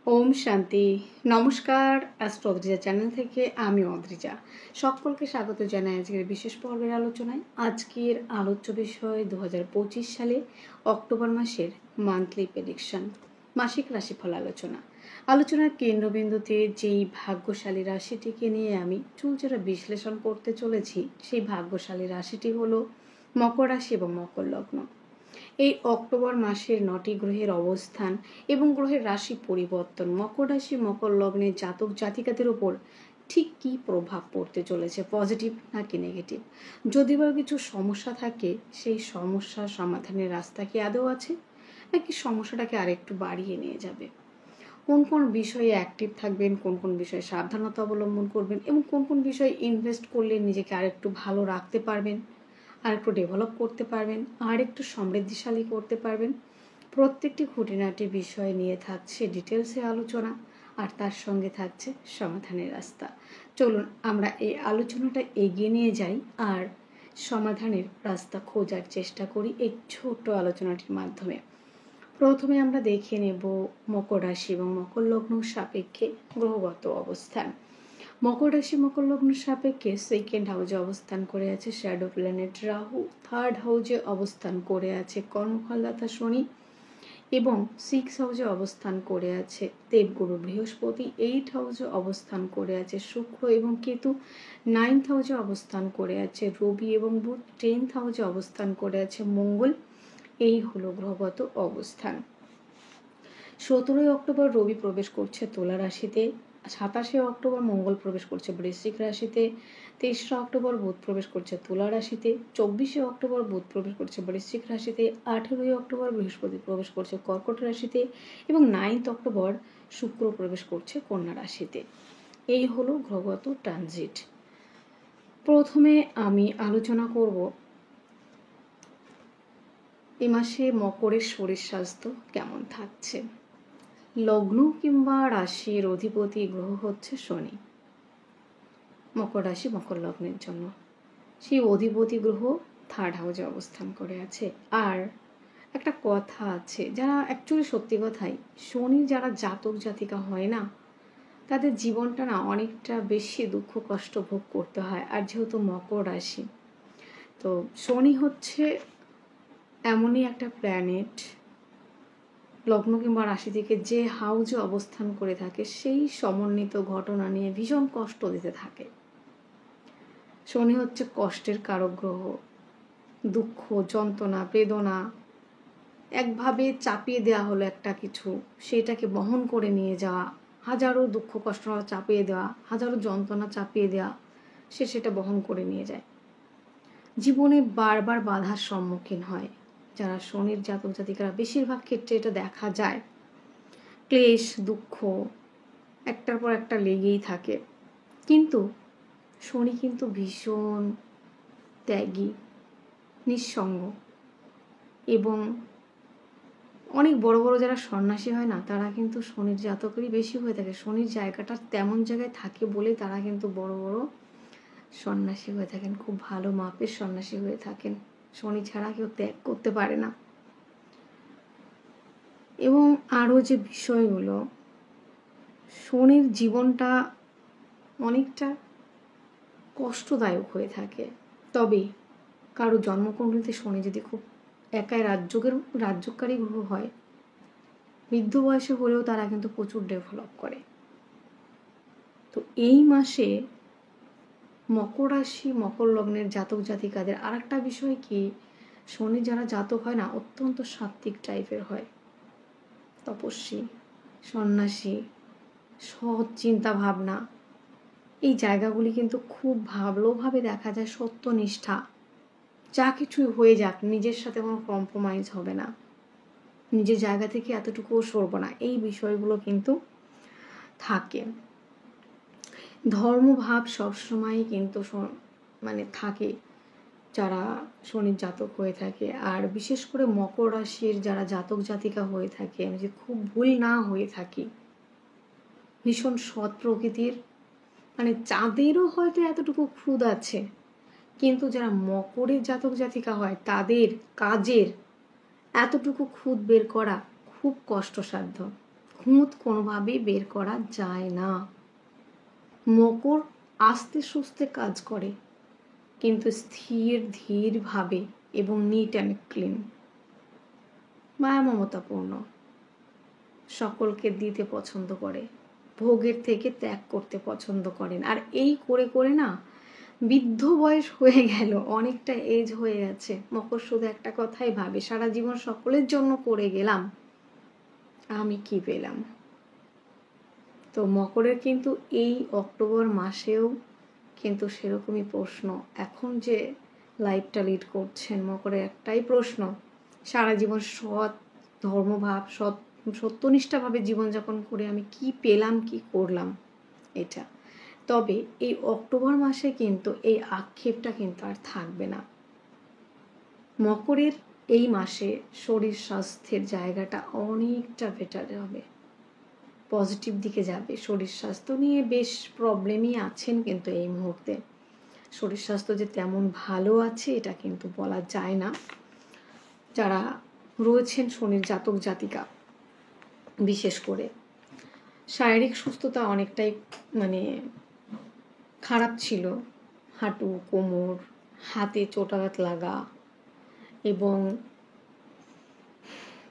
ওম শান্তি। নমস্কার, astro Adrija channel থেকে আমি অদ্রিজা। সকলকে স্বাগত জানাই আজকের বিশেষ পর্বের আলোচনায়। আজকের আলোচ্য বিষয় 2025 সালে অক্টোবর মাসের মান্থলি প্রেডিকশন, মাসিক রাশিফল আলোচনা। আলোচনার কেন্দ্রবিন্দুতে যেই ভাগ্যশালী রাশিটিকে নিয়ে আমি চুলচেরা বিশ্লেষণ করতে চলেছি, সেই ভাগ্যশালী রাশিটি হলো মকর রাশি এবং মকর লগ্ন। এই অক্টোবর মাসের 9টি গ্রহের অবস্থান এবং গ্রহের রাশি পরিবর্তন মকর রাশি মকর লগ্নের জাতক জাতিকাদের উপর ঠিক কী প্রভাব পড়তে চলেছে, পজিটিভ নাকি নেগেটিভ। যদি বা কিছু সমস্যা থাকে, সেই সমস্যার সমাধানের রাস্তা কি আদৌ আছে, নাকি সমস্যাটাকে আরেকটু বাড়িয়ে নিয়ে যাবে। কোন কোন বিষয়ে অ্যাক্টিভ থাকবেন, কোন কোন বিষয়ে সাবধানতা অবলম্বন করবেন এবং কোন কোন বিষয়ে ইনভেস্ট করলে নিজেকে আরেকটু ভালো রাখতে পারবেন, আর একটু ডেভেলপ করতে পারবেন, আর একটু সমৃদ্ধিশালী করতে পারবেন। প্রত্যেকটি খুঁটিনাটি বিষয় নিয়ে থাকছে ডিটেলসে আলোচনা, আর তার সঙ্গে থাকছে সমাধানের রাস্তা। চলুন আমরা এই আলোচনাটা এগিয়ে নিয়ে যাই আর সমাধানের রাস্তা খোঁজার চেষ্টা করি এই ছোট্ট আলোচনাটির মাধ্যমে। প্রথমে আমরা দেখে নেব মকর রাশি এবং মকর লগ্ন সাপেক্ষে গ্রহগত অবস্থান। মকর রাশি মকর লগ্ন সাপেক্ষে সেকেন্ড হাউজে অবস্থান করে আছে শ্যাডো প্ল্যানেট রাহু, থার্ড হাউজে অবস্থান করে আছে কর্মফলদাতা শনি এবং 6 হাউজে অবস্থান করে আছে দেবগুরু বৃহস্পতি, 8 হাউজে অবস্থান করে আছে শুক্র এবং কেতু, 9th হাউজে অবস্থান করে আছে রবি এবং বুধ, 10th হাউজে অবস্থান করে আছে মঙ্গল। এই হলো গ্রহগত অবস্থান। 17 অক্টোবর রবি প্রবেশ করছে তুলা রাশিতে, 27 অক্টোবর মঙ্গল প্রবেশ করছে বৃশ্চিক রাশিতে, 23 অক্টোবর বুধ প্রবেশ করছে তুলা রাশিতে, 24 অক্টোবর বুধ প্রবেশ করছে বৃশ্চিক রাশিতে, 18 অক্টোবর বৃহস্পতি প্রবেশ করছে কর্কট রাশিতে এবং 9th অক্টোবর শুক্র প্রবেশ করছে কন্যা রাশিতে। এই হলো গ্রহগত ট্রানজিট। প্রথমে আমি আলোচনা করব এই মাসে মকরের শরীর স্বাস্থ্য কেমন থাকছে। লগ্ন কিংবা রাশির অধিপতি গ্রহ হচ্ছে শনি, মকর রাশি মকর লগ্নের জন্য। সেই অধিপতি গ্রহ থার্ড হাউসে অবস্থান করে আছে। আর একটা কথা আছে, যারা অ্যাকচুয়ালি সত্যি কথাই শনি যারা জাতক জাতিকা হয় না, তাদের জীবনটা না অনেকটা বেশি দুঃখ কষ্ট ভোগ করতে হয়। আর যেহেতু মকর রাশি, তো শনি হচ্ছে এমনই একটা প্ল্যানেট, লগ্ন কিংবা রাশি থেকে যে হাউজে অবস্থান করে থাকে সেই সমন্বিত ঘটনা নিয়ে ভীষণ কষ্ট দিতে থাকে। শনি হচ্ছে কষ্টের কারক গ্রহ, দুঃখ যন্ত্রণা বেদনা একভাবে চাপিয়ে দেওয়া হলো একটা কিছু, সেটাকে বহন করে নিয়ে যাওয়া, হাজারো দুঃখ কষ্ট চাপিয়ে দেওয়া, হাজারো যন্ত্রণা চাপিয়ে দেওয়া, সে সেটা বহন করে নিয়ে যায়। জীবনে বারবার বাধার সম্মুখীন হয় যারা শনির জাতক জাতিকারা, বেশিরভাগ ক্ষেত্রে এটা দেখা যায়। ক্লেশ দুঃখ একটার পর একটা লেগেই থাকে। কিন্তু শনি কিন্তু ভীষণ ত্যাগী, নিঃসঙ্গ এবং অনেক বড় বড় যারা সন্ন্যাসী হয় না, তারা কিন্তু শনির জাতকেরই বেশি হয়ে থাকে। শনির জায়গাটা তেমন জায়গায় থাকে বলে তারা কিন্তু বড় বড় সন্ন্যাসী হয়ে থাকেন, খুব ভালো মাপের সন্ন্যাসী হয়ে থাকেন। শনি ছাড়া কেউ ত্যাগ করতে পারে না। এবং আরও যে বিষয়গুলো, শনির জীবনটা অনেকটা কষ্টদায়ক হয়ে থাকে। তবে কারো জন্মকুণ্ডলিতে শনি যদি খুব একাই রাজ্যকারী গ্রহ হয়, বৃদ্ধ বয়সে হলেও তারা কিন্তু প্রচুর ডেভেলপ করে। তো এই মাসে মকর রাশি মকর লগ্নের জাতক জাতিকাদের আর একটা বিষয় কি, শনি যারা জাতক হয় না, অত্যন্ত সাত্ত্বিক টাইপের হয়, তপস্বী সন্ন্যাসী, সৎ চিন্তা ভাবনা, এই জায়গাগুলি কিন্তু খুব ভালোভাবে দেখা যায়। সত্যনিষ্ঠা, যা কিছুই হয়ে যাক নিজের সাথে কোনো কম্প্রোমাইজ হবে না, নিজের জায়গা থেকে এতটুকুও সরব না, এই বিষয়গুলো কিন্তু থাকে। ধর্মভাব সবসময় কিন্তু থাকে যারা শনির জাতক হয়ে থাকে। আর বিশেষ করে মকর রাশির যারা জাতক জাতিকা হয়ে থাকে, আমি যে খুব ভুল না হয়ে থাকি, ভীষণ সৎ প্রকৃতির, চাঁদেরও হয়তো এতটুকু খুদ আছে, কিন্তু যারা মকরের জাতক জাতিকা হয় তাদের কাজের এতটুকু খুদ বের করা খুব কষ্টসাধ্য, খুঁত কোনোভাবেই বের করা যায় না। মকর আস্তে সুস্তে কাজ করে, কিন্তু স্থির ধীরভাবে এবং নিট অ্যান্ড ক্লিন, মায়া মমতাপূর্ণ, সকলকে দিতে পছন্দ করে, ভোগের থেকে ত্যাগ করতে পছন্দ করেন। আর এই করে করে না বৃদ্ধ বয়স হয়ে গেল, অনেকটা এজ হয়ে গেছে। মকর শুধু একটা কথাই ভাবে, সারা জীবন সকলের জন্য করে গেলাম, আমি কি পেলাম। তো মকরের কিন্তু এই অক্টোবর মাসেও কিন্তু সেরকমই প্রশ্ন। এখন যে লাইফটা লিড করছেন, মকরের একটাই প্রশ্ন, সারা জীবন সৎ ধর্মভাব, সত্যনিষ্ঠাভাবে জীবনযাপন করে আমি কি পেলাম, কি করলাম, এটা। তবে এই অক্টোবর মাসে কিন্তু এই আক্ষেপটা কিন্তু আর থাকবে না। মকরের এই মাসে শরীর স্বাস্থ্যের জায়গাটা অনেকটা বেটার হবে, পজিটিভ দিকে যাবে। শরীর স্বাস্থ্য নিয়ে বেশ প্রবলেমই আছেন, কিন্তু এই মুহূর্তে শরীর স্বাস্থ্য যে তেমন ভালো আছে এটা কিন্তু বলা যায় না। যারা রয়েছেন শনির জাতক জাতিকা, বিশেষ করে শারীরিক সুস্থতা অনেকটাই খারাপ ছিল। হাঁটু, কোমর, হাতে চোটাঘাত লাগা এবং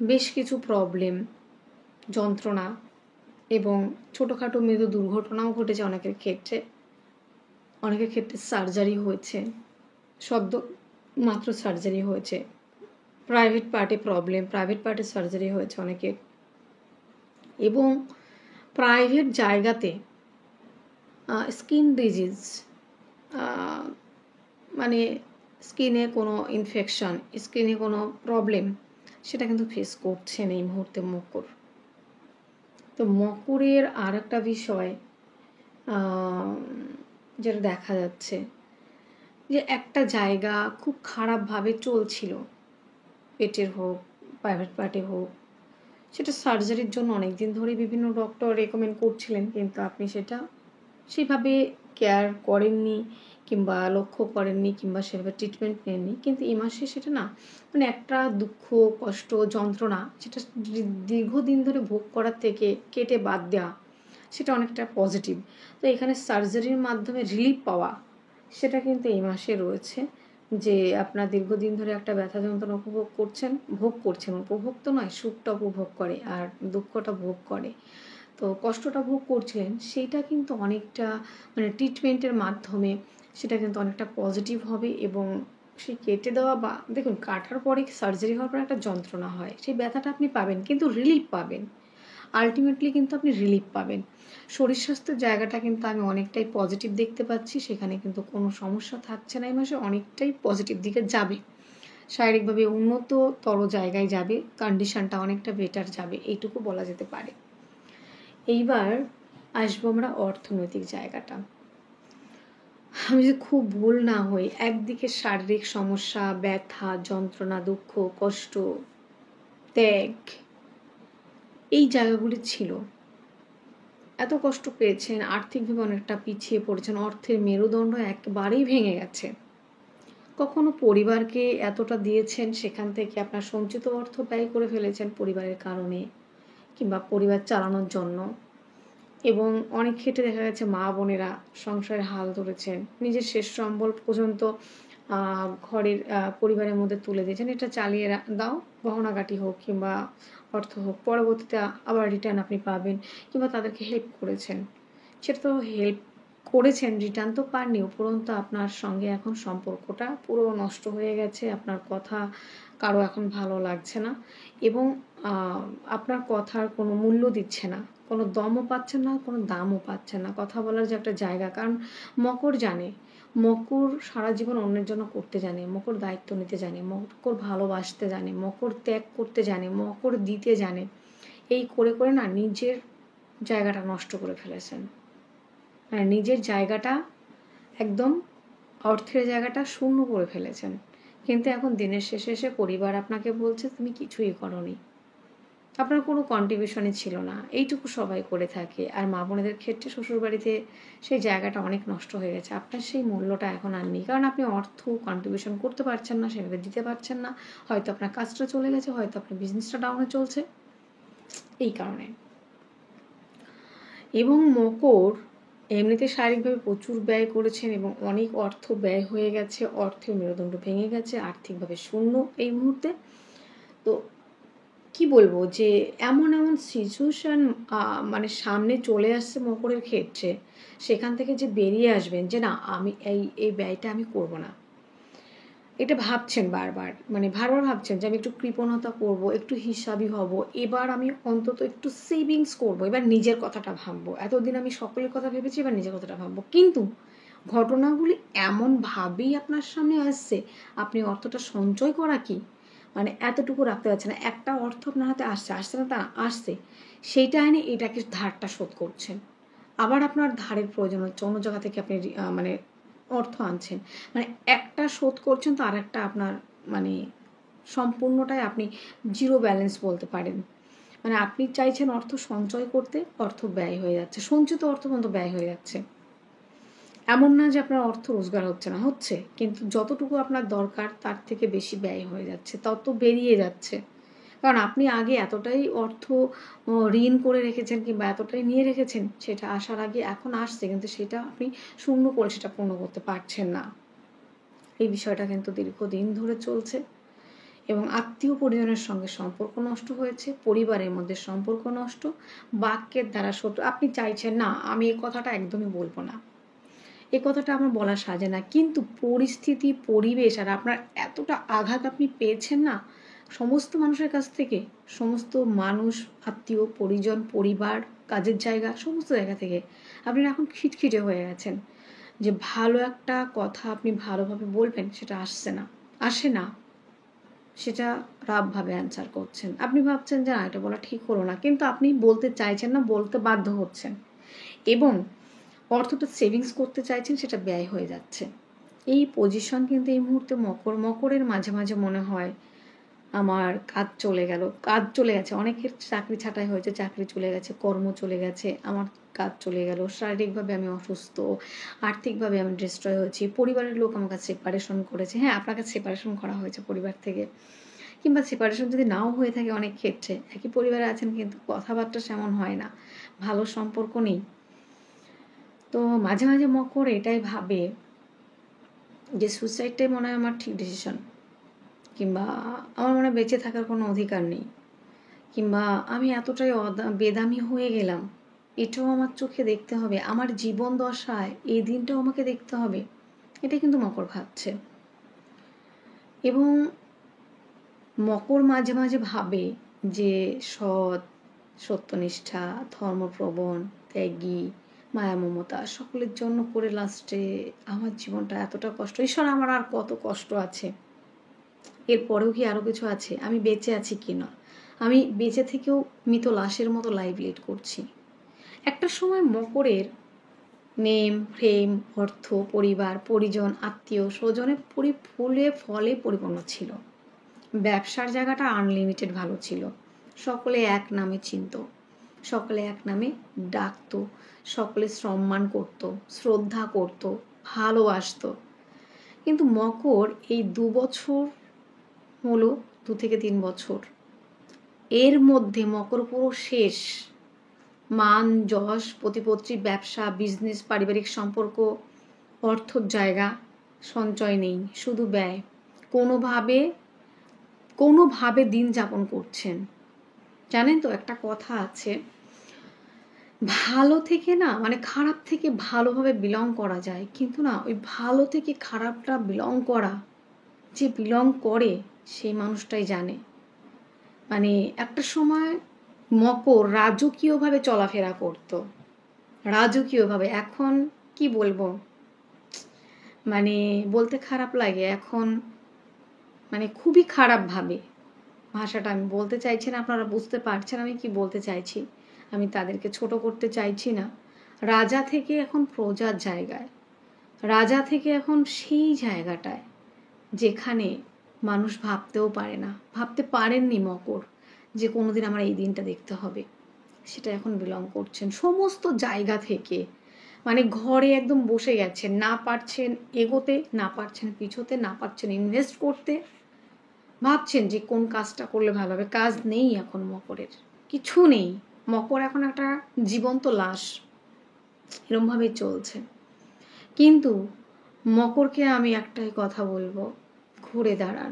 বেশ কিছু প্রবলেম, যন্ত্রণা এবং ছোটোখাটো মৃদু দুর্ঘটনাও ঘটেছে অনেকের ক্ষেত্রে। অনেকের ক্ষেত্রে সার্জারি হয়েছে, সদ্য মাত্র সার্জারি হয়েছে। প্রাইভেট পার্টে প্রবলেম, প্রাইভেট পার্টে সার্জারি হয়েছে অনেকের। এবং প্রাইভেট জায়গাতে স্কিন ডিজিজ, স্কিনে কোনো ইনফেকশন, স্কিনে কোনো প্রবলেম, সেটা কিন্তু ফেস করছেন এই মুহূর্তে মকর। তো মকরের আর একটা বিষয় যেটা দেখা যাচ্ছে, যে একটা জায়গা খুব খারাপভাবে চলছিল, পেটের হোক, প্রাইভেট পার্টে হোক, সেটা সার্জারির জন্য অনেক দিন ধরে বিভিন্ন ডক্টর রেকমেন্ড করছিলেন, কিন্তু আপনি সেটা সেভাবে কেয়ার করেননি কিংবা লক্ষ্য করেননি কিংবা সেভাবে ট্রিটমেন্ট নেননি। কিন্তু এই মাসে সেটা না একটা দুঃখ, কষ্ট, যন্ত্রণা, সেটা দীর্ঘদিন ধরে ভোগ করার থেকে কেটে বাদ দেওয়া, সেটা অনেকটা পজিটিভ। তো এখানে সার্জারির মাধ্যমে রিলিফ পাওয়া, সেটা কিন্তু এই মাসে রয়েছে। যে আপনার দীর্ঘদিন ধরে একটা ব্যথা যন্ত্রণা উপভোগ করছেন, উপভোগ তো নয়, সুখটা উপভোগ করে আর দুঃখটা ভোগ করে। তো কষ্টটা ভোগ করছিলেন, সেইটা কিন্তু অনেকটা ট্রিটমেন্টের মাধ্যমে সেটা কিন্তু অনেকটা পজিটিভ হবে। এবং সেই কেটে দেওয়া, বা দেখুন কাটার পরে সার্জারি হওয়ার পর একটা যন্ত্রণা হয়, সেই ব্যথাটা আপনি পাবেন, কিন্তু রিলিফ পাবেন, আলটিমেটলি কিন্তু আপনি রিলিফ পাবেন। শরীর স্বাস্থ্যের জায়গাটা কিন্তু আমি অনেকটাই পজিটিভ দেখতে পাচ্ছি, সেখানে কিন্তু কোনো সমস্যা থাকছে না, এই মাসে অনেকটাই পজিটিভ দিকে যাবে, শারীরিকভাবে উন্নততর জায়গায় যাবে, কন্ডিশনটা অনেকটা বেটার যাবে, এইটুকু বলা যেতে পারে। এইবার আসবো আমরা অর্থনৈতিক জায়গাটা। আমি যদি খুব ভুল না হই, একদিকে শারীরিক সমস্যা, ব্যথা, যন্ত্রণা, দুঃখ, কষ্ট, ত্যাগ, এই জায়গাগুলি ছিল। এত কষ্ট পেয়েছেন, আর্থিকভাবে অনেকটা পিছিয়ে পড়েছেন, অর্থের মেরুদণ্ড একবারেই ভেঙে গেছে। কখনো পরিবারকে এতটা দিয়েছেন, সেখান থেকে আপনার সঞ্চিত অর্থ ব্যয় করে ফেলেছেন পরিবারের কারণে কিংবা পরিবার চালানোর জন্য। এবং অনেক ক্ষেত্রে দেখা গেছে মা বোনেরা সংসারে হাল ধরেছেন, নিজের শেষ সম্বল পর্যন্ত ঘরের পরিবারের মধ্যে তুলে দিয়েছেন, এটা চালিয়ে দাও, গহনাগাটি হোক কিংবা অর্থ হোক, পরবর্তীতে আবার রিটার্ন আপনি পাবেন, কিংবা তাদেরকে হেল্প করেছেন। সেটা তো হেল্প করেছেন, রিটার্ন তো পাননি, উপরন্তু আপনার সঙ্গে এখন সম্পর্কটা পুরো নষ্ট হয়ে গেছে, আপনার কথা কারো এখন ভালো লাগছে না এবং আপনার কথার কোনো মূল্য দিচ্ছে না, কোনো দমও পাচ্ছেন না, কোনো দামও পাচ্ছেন না, কথা বলার যে একটা জায়গা। কারণ মকর জানে, মকর সারা জীবন অন্যের জন্য করতে জানে, মকর দায়িত্ব নিতে জানে, মকর ভালোবাসতে জানে, মকর ত্যাগ করতে জানে, মকর দিতে জানে। এই করে করে না নিজের জায়গাটা নষ্ট করে ফেলেছেন, নিজের জায়গাটা একদম অর্থের জায়গাটা শূন্য করে ফেলেছেন। কিন্তু এখন দিনের শেষে এসে পরিবার আপনাকে বলছে তুমি কিছুই করোনি, আপনার কোনো কন্ট্রিবিউশনই ছিল না, এইটুকু সবাই করে থাকে। আর মা বোনেদের ক্ষেত্রে শ্বশুরবাড়িতে সেই জায়গাটা অনেক নষ্ট হয়ে গেছে, আপনার সেই মূল্যটা এখন আর নেই, কারণ আপনি অর্থ কন্ট্রিবিউশন করতে পারছেন না, সেভাবে দিতে পারছেন না, হয়তো আপনার কাজটা চলে গেছে, হয়তো আপনার বিজনেসটা ডাউনে চলছে, এই কারণে। এবং মকর এমনিতে শারীরিকভাবে প্রচুর ব্যয় করেছেন এবং অনেক অর্থ ব্যয় হয়ে গেছে, অর্থের মেরুদণ্ড ভেঙে গেছে, আর্থিকভাবে শূন্য এই মুহূর্তে। তো কি বলবো যে এমন এমন সিচুয়েশন মানে সামনে চলে আসছে মকরের ক্ষেত্রে, সেখান থেকে যে বেরিয়ে আসবেন যে না আমি এই ব্যয়টা আমি করব না, এটা ভাবছেন বারবার, মানে বারবার ভাবছেন যে আমি একটু কৃপণতা করব, একটু হিসাবি হব, এবার আমি অন্তত একটু সেভিংস করব, এবার নিজের কথাটা ভাববো। এতদিন আমি সকলের কথা ভেবেছি, এবার নিজের কথাটা ভাববো। কিন্তু ঘটনাগুলি এমনভাবেই আপনার সামনে আসছে, আপনি অর্থটা সঞ্চয় করা কি মানে এতটুকু রাখতে পারছে না। একটা অর্থ আপনার হাতে আসছে না তা আসছে, সেইটা এনে এটাকে ধারটা শোধ করছেন। আবার আপনার ধারের প্রয়োজন হচ্ছে, অন্য জায়গা থেকে আপনি মানে অর্থ আনছেন, মানে একটা শোধ করছেন তো আর একটা আপনার মানে সম্পূর্ণটাই আপনি জিরো ব্যালেন্স বলতে পারেন। মানে আপনি চাইছেন অর্থ সঞ্চয় করতে, অর্থ ব্যয় হয়ে যাচ্ছে, সঞ্চিত অর্থ কিন্তু ব্যয় হয়ে যাচ্ছে। এমন না যে আপনার অর্থ রোজগার হচ্ছে না, হচ্ছে, কিন্তু যতটুকু আপনার দরকার তার থেকে বেশি ব্যয় হয়ে যাচ্ছে, তত বেরিয়ে যাচ্ছে। কারণ আপনি আগে এতটাই অর্থ ঋণ করে রেখেছেন কিংবা এতটাই নিয়ে রেখেছেন, সেটা আসার আগে এখন আসছে, কিন্তু সেটা আপনি শূন্য করে সেটা পূর্ণ করতে পারছেন না। এই বিষয়টা কিন্তু দীর্ঘদিন ধরে চলছে এবং আত্মীয় পরিজনের সঙ্গে সম্পর্ক নষ্ট হয়েছে, পরিবারের মধ্যে সম্পর্ক নষ্ট, বাক্যের দ্বারা শত্রু। আপনি চাইছেন না আমি এই কথাটা একদমই বলবো না, এই কথাটা আমার বলা সাজে না, কিন্তু পরিস্থিতি, পরিবেশ আর আপনার এতটা আঘাত আপনি পেয়েছেন না সমস্ত মানুষের কাছ থেকে, সমস্ত মানুষ, আত্মীয় পরিজন, পরিবার, কাজের জায়গা, সমস্ত জায়গা থেকে আপনি এখন খিটখিটে হয়ে গেছেন যে ভালো একটা কথা আপনি ভালোভাবে বলবেন সেটা আসে না, সেটা রাফভাবে অ্যান্সার করছেন। আপনি ভাবছেন যে না এটা বলা ঠিক হলো না, কিন্তু আপনি বলতে চাইছেন না, বলতে বাধ্য হচ্ছেন এবং অর্থটা সেভিংস করতে চাইছেন, সেটা ব্যয় হয়ে যাচ্ছে। এই পজিশন কিন্তু এই মুহূর্তে মকরের মাঝে মাঝে মনে হয় আমার কাজ চলে গেছে। অনেকের চাকরি ছাঁটাই হয়েছে, চাকরি চলে গেছে, কর্ম চলে গেছে, আমার কাজ চলে গেল, শারীরিকভাবে আমি অসুস্থ, আর্থিকভাবে আমি ডিস্ট্রয় হয়েছি, পরিবারের লোক আমার কাছে সেপারেশন করেছে। হ্যাঁ, আপনার কাছে সেপারেশন করা হয়েছে পরিবার থেকে, কিংবা সেপারেশন যদি নাও হয়ে থাকে, অনেক ক্ষেত্রে একই পরিবারে আছেন কিন্তু কথাবার্তা সেমন হয় না, ভালো সম্পর্ক নেই। তো মাঝে মাঝে মকর এটাই ভাবে যে সুইসাইডটাই মনে হয় আমার ঠিক ডিসিশন, কিংবা আমার মনে হয় বেঁচে থাকার কোনো অধিকার নেই, কিংবা আমি এতটাই বেদামি হয়ে গেলাম, এটাও আমার চোখে দেখতে হবে, আমার জীবন দশায় এই দিনটাও আমাকে দেখতে হবে। এটা কিন্তু মকর ভাবছে। এবং মকর মাঝে মাঝে ভাবে যে সৎ, সত্যনিষ্ঠা, ধর্মপ্রবণ, ত্যাগী, মায়া মমতা সকলের জন্য করে লাস্টে আমার জীবনটা এতটা কষ্ট, ঈশ্বর আমার আর কত কষ্ট আছে, এরপরেও কি আরও কিছু আছে, আমি বেঁচে আছি কি না, আমি বেঁচে থেকেও মৃত লাশের মতো লাইফ লিড করছি। একটা সময় মকরের নেম, ফ্রেম, অর্থ, পরিবার, পরিজন, আত্মীয় স্বজনে ফুলে ফলে পরিপূর্ণ ছিল। ব্যবসার জায়গাটা আনলিমিটেড ভালো ছিল, সকলে এক নামে চিনত, সকলে এক নামে ডাকতো, সকলে সম্মান করত, শ্রদ্ধা করত, ভালোবাসত। কিন্তু মকর এই 2 বছর হলো, 2 থেকে 3 বছর, এর মধ্যে মকর পুরো শেষ। মান, যশ, প্রতিপত্তি, ব্যবসা, বিজনেস, পারিবারিক সম্পর্ক, অর্থর জায়গা, সঞ্চয় নেই, শুধু ব্যয়। কোনোভাবে দিন যাপন করছেন। জানেন তো একটা কথা আছে, ভালো থেকে না মানে খারাপ থেকে ভালোভাবে বিলং করা যায়, কিন্তু না ওই ভালো থেকে খারাপটা বিলং করা, যে বিলং করে সেই মানুষটাই জানে। মানে একটা সময় মকর রাজকীয়ভাবে চলাফেরা করতো, রাজকীয়ভাবে। এখন কি বলবো, মানে বলতে খারাপ লাগে, এখন মানে খুবই খারাপভাবে, ভাষাটা আমি বলতে চাইছি না, আপনারা বুঝতে পারছেন আমি কি বলতে চাইছি, আমি তাদেরকে ছোট করতে চাইছি না। রাজা থেকে এখন প্রজার জায়গায়, রাজা থেকে এখন সেই জায়গাটায় যেখানে মানুষ ভাবতেও পারে না, ভাবতে পারেননি মকর যে কোনোদিন আমার এই দিনটা দেখতে হবে, সেটা এখন বিলং করছেন সমস্ত জায়গা থেকে। মানে ঘরে একদম বসে গেছেন, না পারছেন এগোতে, না পারছেন পিছোতে, না পারছেন ইনভেস্ট করতে, ভাবছেন যে কোন কাজটা করলে ভালো হবে। কাজ নেই এখন মকরের, কিছু নেই, মকর এখন একটা জীবন্ত লাশ, এরমভাবেই চলছে। কিন্তু মকরকে আমি একটাই কথা বলবো, ঘুরে দাঁড়ান,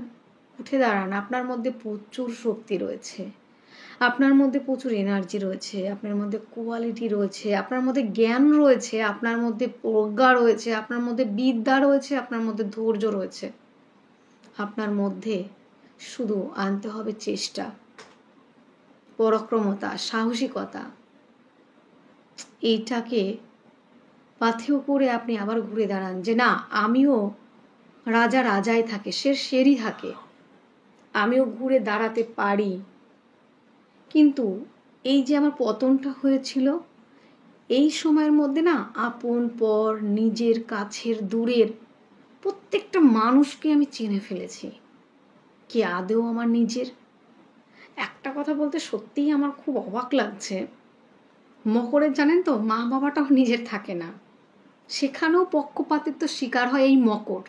উঠে দাঁড়ান। আপনার মধ্যে প্রচুর শক্তি রয়েছে, আপনার মধ্যে প্রচুর এনার্জি রয়েছে, আপনার মধ্যে কোয়ালিটি রয়েছে, আপনার মধ্যে জ্ঞান রয়েছে, আপনার মধ্যে প্রজ্ঞা রয়েছে, আপনার মধ্যে বিদ্যা রয়েছে, আপনার মধ্যে ধৈর্য রয়েছে। আপনার মধ্যে শুধু আনতে হবে চেষ্টা, পরাক্রমতা, সাহসিকতা। এইটাকে পাথেয় করে আপনি আবার ঘুরে দাঁড়ান যে না, আমিও রাজা রাজাই থাকে, শেরই থাকে, আমিও ঘুরে দাঁড়াতে পারি। কিন্তু এই যে আমার পতনটা হয়েছিল, এই সময়ের মধ্যে না আপন পর, নিজের কাছের দূরের প্রত্যেকটা মানুষকে আমি চিনে ফেলেছি। কি আদৌ আমার নিজের? একটা কথা বলতে সত্যিই আমার খুব অবাক লাগছে, মকরের জানেন তো মা বাবাটাও নিজের থাকে না, সেখানেও পক্ষপাতিত্ব শিকার হয় এই মকর।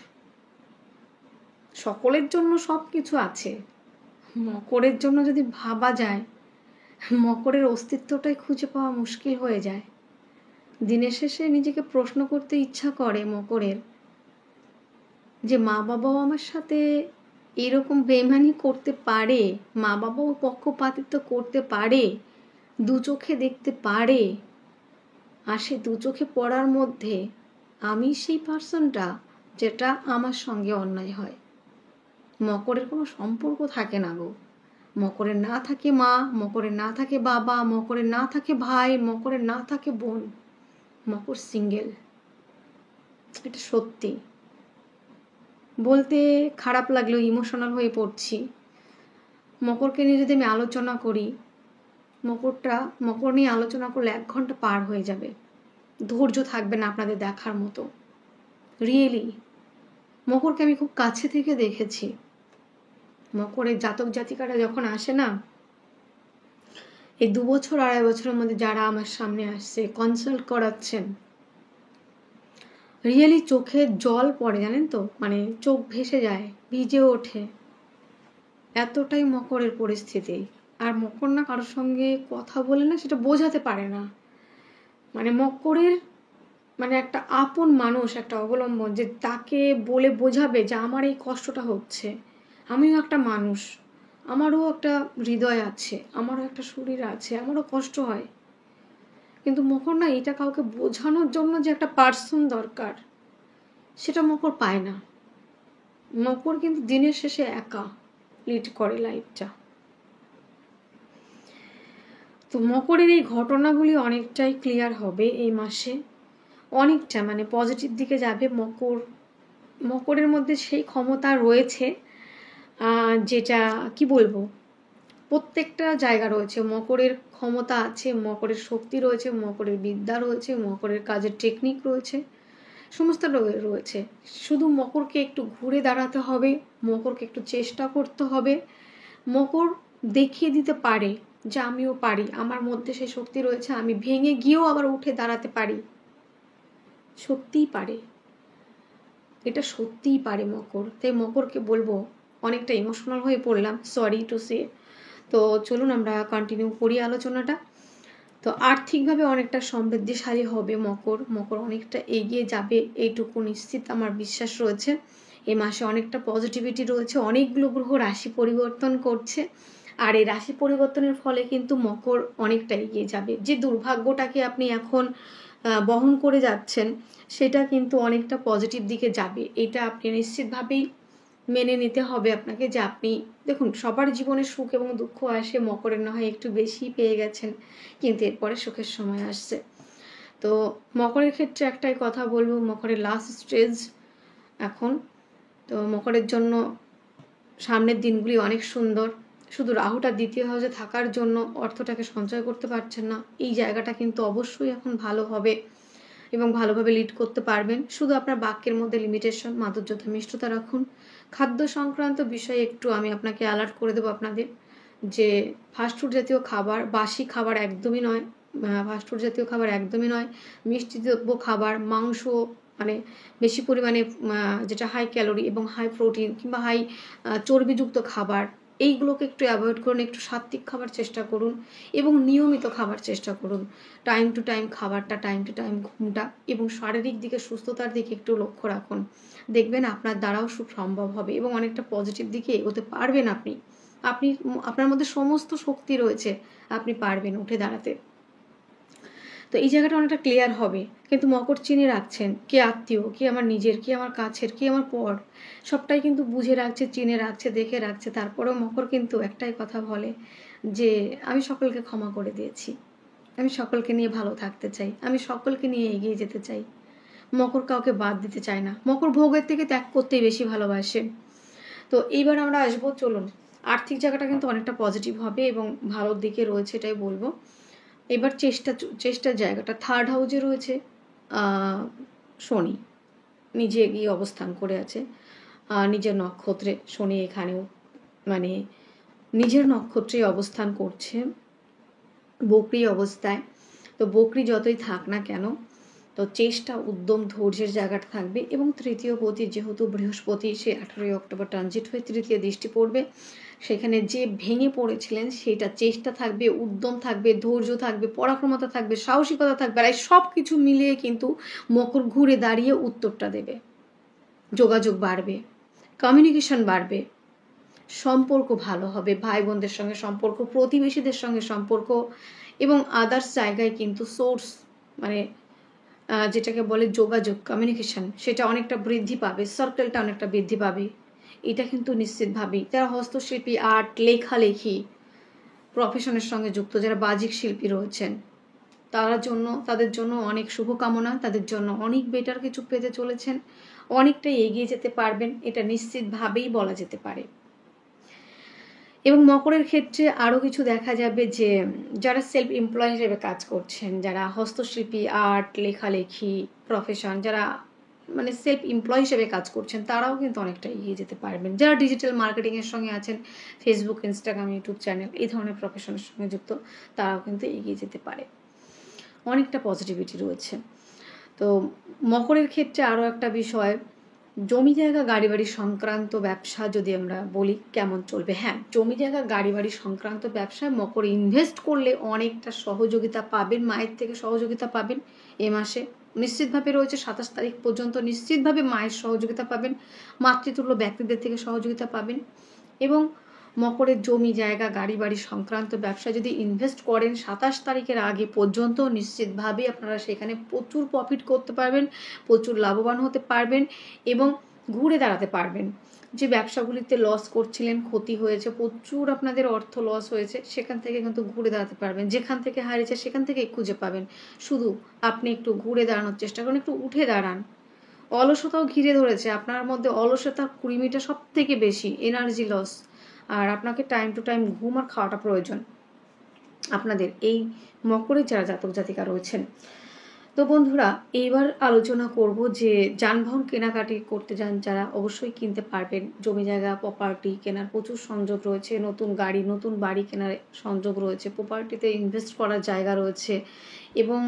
সকলের জন্য সব কিছু আছে, মকরের জন্য যদি ভাবা যায়, মকরের অস্তিত্বটাই খুঁজে পাওয়া মুশকিল হয়ে যায়। দিনের শেষে নিজেকে প্রশ্ন করতে ইচ্ছা করে মকরের, যে মা বাবাও আমার সাথে এরকম বেইমানি করতে পারে, মা বাবাও পক্ষপাতিত্ব করতে পারে, দু চোখে দেখতে পারে, আর সে দু চোখে পড়ার মধ্যে আমি সেই পার্সনটা যেটা আমার সঙ্গে অন্যায় হয়। মকরের কোনো সম্পর্ক থাকে না গো, মকরের না থাকে মা, মকরের না থাকে বাবা, মকরের না থাকে ভাই, মকরের না থাকে বোন, মকর সিঙ্গেল। এটা সত্যি। বলতে খারাপ লাগলেও ইমোশনাল হয়ে পড়ছি। মকরকে নিয়ে যদি আমি আলোচনা করি, মকর নিয়ে আলোচনা করলে 1 ঘন্টা পার হয়ে যাবে, ধৈর্য থাকবে না আপনাদের দেখার মতো। রিয়েলি মকরকে আমি খুব কাছে থেকে দেখেছি। মকরের জাতক জাতিকারা যখন আসে না, এই 2 বছর 2.5 বছরের মধ্যে যারা আমার সামনে আসছে, কনসাল্ট করাচ্ছেন, রিয়েলি চোখে জল পড়ে জানেন তো, মানে চোখ ভেসে যায়, ভিজে ওঠে, এতটাই মকরের পরিস্থিতি। আর মকর না কারোর সঙ্গে কথা বলে না সেটা বোঝাতে পারে না, মানে মকরের মানে একটা আপন মানুষ, একটা অবলম্বন, যে তাকে বলে বোঝাবে যে আমার এই কষ্টটা হচ্ছে, আমিও একটা মানুষ, আমারও একটা হৃদয় আছে, আমারও একটা শরীর আছে, আমারও কষ্ট হয়। কিন্তু মকর না এটা কাউকে বোঝানোর জন্য যে একটা পার্সন দরকার, সেটা মকর পায় না। মকর কিন্তু দিনের শেষে একা লিড করে লাইফটা। তো মকরের এই ঘটনাগুলি অনেকটাই ক্লিয়ার হবে এই মাসে, অনেকটা মানে পজিটিভ দিকে যাবে। মকরের মধ্যে সেই ক্ষমতা রয়েছে, যেটা কি বলবো, প্রত্যেকটা জায়গা রয়েছে মকরের ক্ষমতা আছে, মকরের শক্তি রয়েছে, মকরের বিদ্যা রয়েছে, মকরের কাজের টেকনিক রয়েছে, সমস্ত রয়েছে। শুধু মকরকে একটু ঘুরে দাঁড়াতে হবে, মকরকে একটু চেষ্টা করতে হবে। মকর দেখিয়ে দিতে পারে যে আমিও পারি, আমার মধ্যে সেই শক্তি রয়েছে, আমি ভেঙে গিয়েও আবার উঠে দাঁড়াতে পারি। সত্যিই পারে, এটা সত্যিই পারে মকর। তাই মকরকে বলবো, অনেকটা ইমোশনাল হয়ে পড়লাম, সরি টু সে। তো চলুন আমরা কন্টিনিউ করি আলোচনাটা। তো আর্থিকভাবে অনেকটা সমৃদ্ধিশালী হবে মকর অনেকটা এগিয়ে যাবে, এইটুকু নিশ্চিত আমার বিশ্বাস রয়েছে। এই মাসে অনেকটা পজিটিভিটি রয়েছে, অনেকগুলো গ্রহ রাশি পরিবর্তন করছে, আর এই রাশি পরিবর্তনের ফলে কিন্তু মকর অনেকটা এগিয়ে যাবে। যে দুর্ভাগ্যটাকে আপনি এখন বহন করে যাচ্ছেন, সেটা কিন্তু অনেকটা পজিটিভ দিকে যাবে। এটা আপনি নিশ্চিতভাবেই মেনে নিতে হবে আপনাকে, যে আপনি দেখুন সবার জীবনে সুখ এবং দুঃখ আসে, মকরের না হয় একটু বেশি পেয়ে গেছেন, কিন্তু এরপরে সুখের সময় আসছে। তো মকরের ক্ষেত্রে একটাই কথা বলবো, মকরের লাস্ট স্টেজ এখন। তো মকরের জন্য সামনের দিনগুলি অনেক সুন্দর। শুধু রাহুটা দ্বিতীয় হাউসে থাকার জন্য অর্থটাকে সঞ্চয় করতে পারছেন না, এই জায়গাটা কিন্তু অবশ্যই এখন ভালো হবে এবং ভালোভাবে লিড করতে পারবেন। শুধু আপনার বাক্যের মধ্যে লিমিটেশন, মাধুর্যতা মিষ্টতা রাখুন। খাদ্য সংক্রান্ত বিষয়ে একটু আমি আপনাকে অ্যালার্ট করে দেবো আপনাদের, যে ফাস্টফুড জাতীয় খাবার, বাসি খাবার একদমই নয়, ফাস্টফুড জাতীয় খাবার একদমই নয়, মিষ্টি দ্রব্য খাবার, মাংস মানে বেশি পরিমাণে যেটা হাই ক্যালোরি এবং হাই প্রোটিন কিংবা হাই চর্বিযুক্ত খাবার, এইগুলোকে একটু অ্যাভয়েড করুন, একটু সাত্ত্বিক খাবার চেষ্টা করুন এবং নিয়মিত খাবার চেষ্টা করুন। টাইম টু টাইম খাবারটা, টাইম টু টাইম ঘুমটা এবং শারীরিক দিকে সুস্থতার দিকে একটু লক্ষ্য রাখুন। দেখবেন আপনার দ্বারাও সুখ সম্ভব হবে এবং অনেকটা পজিটিভ দিকে এগোতে পারবেন। আপনার মধ্যে সমস্ত শক্তি রয়েছে, আপনি পারবেন উঠে দাঁড়াতে। তো এই জায়গাটা অনেকটা ক্লিয়ার হবে। কিন্তু মকর চিনে রাখছেন কে আত্মীয়, কে আমার নিজের, কে আমার কাছের, কে আমার পর, সবটাই কিন্তু বুঝে রাখছে, চিনে রাখছে, দেখে রাখছে। তারপরেও মকর কিন্তু একটাই কথা বলে যে আমি সকলকে ক্ষমা করে দিয়েছি, আমি সকলকে নিয়ে ভালো থাকতে চাই, আমি সকলকে নিয়ে এগিয়ে যেতে চাই। মকর কাউকে বাদ দিতে চায় না, মকর ভোগের থেকে ত্যাগ করতেই বেশি ভালোবাসে। তো এইবার আমরা আসবো, চলুন, আর্থিক জায়গাটা কিন্তু অনেকটা পজিটিভ হবে এবং ভালোর দিকে রয়েছে, এটাই বলবো। এবার চেষ্টার জায়গাটা থার্ড হাউসে রয়েছে শনি, নিজে এগিয়ে অবস্থান করে আছে নিজের নক্ষত্রে। শনি এখানেও মানে নিজের নক্ষত্রে অবস্থান করছে বকরি অবস্থায়। তো বকরি যতই থাক না কেন, তো চেষ্টা, উদ্যম, ধৈর্যের জায়গাটা থাকবে। এবং তৃতীয় পতি যেহেতু বৃহস্পতি, সে 18 অক্টোবর ট্রানজিট হয়ে তৃতীয় দৃষ্টি পড়বে, সেখানে যে ভেঙে পড়েছিলেন সেটা চেষ্টা থাকবে, উদ্যম থাকবে, ধৈর্য থাকবে, পরাক্রমতা থাকবে, সাহসিকতা থাকবে। আর এই সব কিছু মিলিয়ে কিন্তু মকর ঘুরে দাঁড়িয়ে উত্তরটা দেবে। যোগাযোগ বাড়বে, কমিউনিকেশন বাড়বে, সম্পর্ক ভালো হবে, ভাই বোনদের সঙ্গে সম্পর্ক, প্রতিবেশীদের সঙ্গে সম্পর্ক এবং আদার্স জায়গায় কিন্তু সোর্স মানে যেটাকে বলে যোগাযোগ, কমিউনিকেশন, সেটা অনেকটা বৃদ্ধি পাবে, সার্কেলটা অনেকটা বৃদ্ধি পাবে। এটা কিন্তু নিশ্চিতভাবেই যারা হস্তশিল্পী, আর্ট, লেখালেখি প্রফেশনের সঙ্গে যুক্ত, যারা বাহ্যিক শিল্পী রয়েছেন, তাদের জন্য অনেক শুভকামনা, তাদের জন্য অনেক বেটার কিছু পেতে চলেছেন, অনেকটাই এগিয়ে যেতে পারবেন, এটা নিশ্চিতভাবেই বলা যেতে পারে। এবং মকরের ক্ষেত্রে আরও কিছু দেখা যাবে যে যারা সেলফ এমপ্লয় হিসেবে কাজ করছেন, যারা হস্তশিল্পী, আর্ট, লেখালেখি প্রফেশন, যারা মানে সেলফ এমপ্লয় হিসেবে কাজ করছেন, তারাও কিন্তু অনেকটা এগিয়ে যেতে পারবেন। যারা ডিজিটাল মার্কেটিংয়ের সঙ্গে আছেন, ফেসবুক, ইনস্টাগ্রাম, ইউটিউব চ্যানেল, এই ধরনের প্রফেশনের সঙ্গে যুক্ত, তারাও কিন্তু এগিয়ে যেতে পারে। অনেকটা পজিটিভিটি রয়েছে। তো মকরের ক্ষেত্রে আরও একটা বিষয়, জমি জায়গা গাড়ি বাড়ি সংক্রান্ত ব্যবসা যদি আমরা বলি কেমন চলবে। হ্যাঁ, জমি জায়গা গাড়ি বাড়ি সংক্রান্ত ব্যবসায় মকর ইনভেস্ট করলে অনেকটা সহযোগিতা পাবেন, মায়ের থেকে সহযোগিতা পাবেন। এ মাসে নিশ্চিতভাবে রয়েছে 27 তারিখ পর্যন্ত নিশ্চিতভাবে মায়ের সহযোগিতা পাবেন, মাতৃতুল্য ব্যক্তিদের থেকে সহযোগিতা পাবেন। এবং মকরের জমি জায়গা গাড়ি বাড়ি সংক্রান্ত ব্যবসা যদি ইনভেস্ট করেন 27 তারিখের আগে পর্যন্ত, নিশ্চিতভাবেই আপনারা সেখানে প্রচুর প্রফিট করতে পারবেন, প্রচুর লাভবান হতে পারবেন এবং ঘুরে দাঁড়াতে পারবেন। যে ব্যবসাগুলিতে লস করছিলেন, ক্ষতি হয়েছে, প্রচুর আপনাদের অর্থ লস হয়েছে, সেখান থেকে কিন্তু ঘুরে দাঁড়াতে পারবেন। যেখান থেকে হারিয়েছে সেখান থেকেই খুঁজে পাবেন। শুধু আপনি একটু ঘুরে দাঁড়ানোর চেষ্টা করুন, একটু উঠে দাঁড়ান। অলসতাও ঘিরে ধরেছে, আপনার মধ্যে অলসতার কৃমিটা সব থেকে বেশি, এনার্জি লস। আর আপনাকে টাইম টু টাইম ঘুম আর খাওয়াটা প্রয়োজন আপনাদের এই মকরের যারা জাতক জাতিকা রয়েছেন। তো বন্ধুরা, এইবার আলোচনা করব যে যানবাহন কেনাকাটি করতে যান যারা, অবশ্যই কিনতে পারবেন। জমি জায়গা প্রপার্টি কেনার প্রচুর সংযোগ রয়েছে, নতুন গাড়ি নতুন বাড়ি কেনার সংযোগ রয়েছে, প্রপার্টিতে ইনভেস্ট করার জায়গা রয়েছে এবং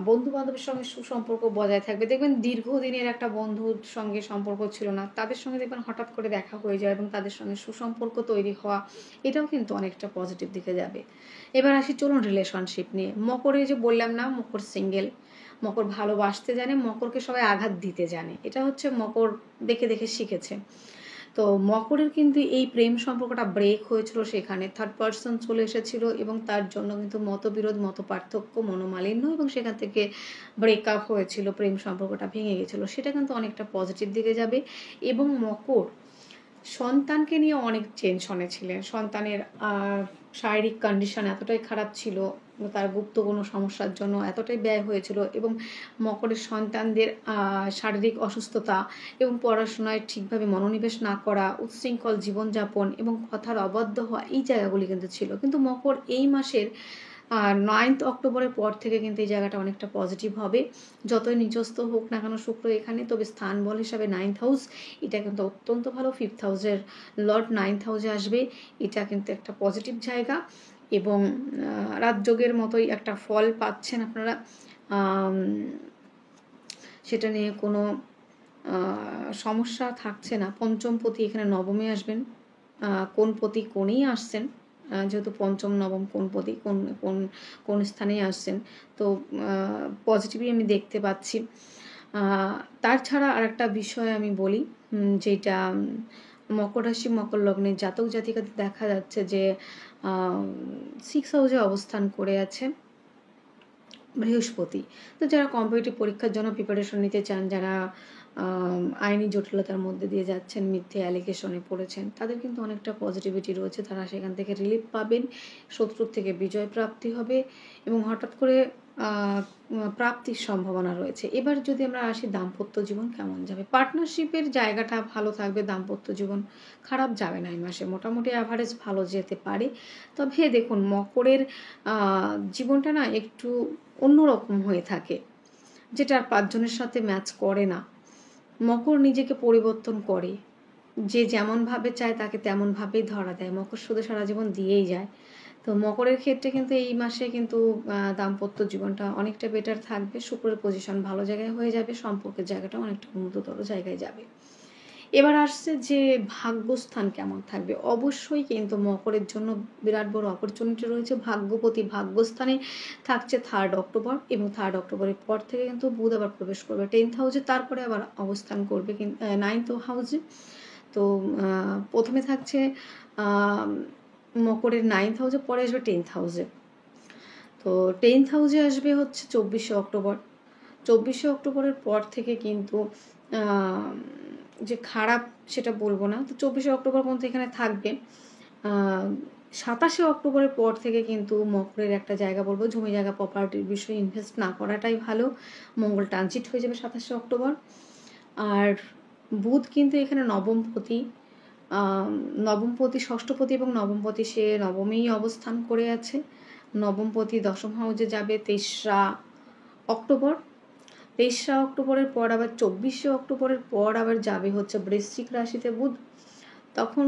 বন্ধু বান্ধবের সঙ্গে সুসম্পর্ক বজায় থাকবে। দেখবেন দীর্ঘদিনের একটা বন্ধুর সঙ্গে সম্পর্ক ছিল না, তাদের সঙ্গে দেখবেন হঠাৎ করে দেখা হয়ে যায় এবং তাদের সঙ্গে সুসম্পর্ক তৈরি হওয়া, এটাও কিন্তু অনেকটা পজিটিভ দিকে যাবে। এবার আসি, চলুন রিলেশনশিপ নিয়ে। মকরে যে বললাম না, মকর সিঙ্গেল, মকর ভালোবাসতে জানে, মকরকে সবাই আঘাত দিতে জানে, এটা হচ্ছে মকর দেখে দেখে শিখেছে। তো মকরের কিন্তু এই প্রেম সম্পর্কটা ব্রেক হয়েছিল, সেখানে থার্ড পার্সন চলে এসেছিল এবং তার জন্য কিন্তু মতবিরোধ, মত পার্থক্য, মনোমালিন্য এবং সেখান থেকে ব্রেকআপ হয়েছিল, প্রেম সম্পর্কটা ভেঙে গেছিলো। সেটা কিন্তু অনেকটা পজিটিভ দিকে যাবে। এবং মকর সন্তানকে নিয়ে অনেক টেনশনে ছিলেন, সন্তানের শারীরিক কন্ডিশন এতটাই খারাপ ছিল, তার গুপ্ত কোনো সমস্যার জন্য এতটাই ব্যয় হয়েছিল এবং মকরের সন্তানদের শারীরিক অসুস্থতা এবং পড়াশোনায় ঠিকভাবে মনোনিবেশ না করা, উচ্ছৃঙ্খল জীবনযাপন এবং কথার অবাধ্য হওয়া, এই জায়গাগুলি কিন্তু ছিল। কিন্তু মকর এই মাসের 9 অক্টোবরের পর থেকে কিন্তু এই জায়গাটা অনেকটা পজিটিভ হবে। যতই নিজস্ব হোক না কেন শুক্র এখানে, তবে স্থান বল হিসাবে 9th হাউস, এটা কিন্তু অত্যন্ত ভালো। 5th হাউসের লর্ড 9th হাউসে আসবে, এটা কিন্তু একটা পজিটিভ জায়গা এবং রাজযোগের মতোই একটা ফল পাচ্ছেন আপনারা। সেটা নিয়ে কোনো সমস্যা থাকছে না। পঞ্চমপতি এখানে নবমে আসবেন, কোণপতি কোণেই আসছেন, যেহেতু পঞ্চম নবম কোণপতি কোন কোন কোন স্থানেই আসছেন, তো পজিটিভই আমি দেখতে পাচ্ছি। তার ছাড়া আরেকটা বিষয় আমি বলি, যেটা মকর রাশি মকর লগ্নের জাতক জাতিকাদের দেখা যাচ্ছে যে 6 হাউসে অবস্থান করে আছে বৃহস্পতি। তো যারা কম্পিটিটিভ পরীক্ষার জন্য প্রিপারেশন নিতে চান, যারা আইনি জটিলতার মধ্যে দিয়ে যাচ্ছেন, মিথ্যে অ্যালিগেশনে পড়েছেন, তাদের কিন্তু অনেকটা পজিটিভিটি রয়েছে, তারা সেখান থেকে রিলিফ পাবেন, শত্রুর থেকে বিজয় প্রাপ্তি হবে এবং হঠাৎ করে প্রাপ্তির সম্ভাবনা রয়েছে। এবার যদি আমরা আসি দাম্পত্য জীবন কেমন যাবে, পার্টনারশিপের জায়গাটা ভালো থাকবে, দাম্পত্য জীবন খারাপ যাবে না এই মাসে, মোটামুটি অ্যাভারেজ ভালো যেতে পারে। তবে দেখুন মকরের জীবনটা না একটু অন্যরকম হয়ে থাকে, যেটা আর 5 জনের সাথে ম্যাচ করে না। মকর নিজেকে পরিবর্তন করে, যে যেমনভাবে চায় তাকে তেমনভাবেই ধরা দেয়, মকর শুধু সারা জীবন দিয়েই যায়। তো মকরের ক্ষেত্রে কিন্তু এই মাসে কিন্তু দাম্পত্য জীবনটা অনেকটা বেটার থাকবে, শুক্রের পজিশন ভালো জায়গায় হয়ে যাবে, সম্পর্কের জায়গাটা অনেকটা উন্নততর জায়গায় যাবে। এবার আসছে যে ভাগ্যস্থান কেমন থাকবে, অবশ্যই কিন্তু মকরের জন্য বিরাট বড় অপরচুনিটি রয়েছে। ভাগ্যপতি ভাগ্যস্থানে থাকছে 3 অক্টোবর, এবং 3 অক্টোবরের পর থেকে কিন্তু বুধ আবার প্রবেশ করবে 10th হাউসে, তারপরে আবার অবস্থান করবে 9th হাউসে। তো প্রথমে থাকছে মকরের 9th হাউসে, পরে আসবে 10th হাউসে। তো 10th হাউসে আসবে হচ্ছে 24শে অক্টোবর। 24শে অক্টোবরের পর থেকে কিন্তু যে খারাপ সেটা বলবো না, তো 24শে অক্টোবর পর্যন্ত এখানে থাকবে। 27শে অক্টোবরের পর থেকে কিন্তু মকরের একটা জায়গা বলবো, জমি জায়গা প্রপার্টির বিষয়ে ইনভেস্ট না করাটাই ভালো। মঙ্গল ট্রানজিট হয়ে যাবে 27শে অক্টোবর। আর বুধ কিন্তু এখানে নবমপতি ষষ্ঠপতি এবং নবমপতি, সে নবমেই অবস্থান করে আছে। নবমপতি দশম হাউসে যাবে 23 অক্টোবর। 23 অক্টোবরের পর আবার 24শে অক্টোবরের পর আবার যাবে হচ্ছে বৃশ্চিক রাশিতে বুধ। তখন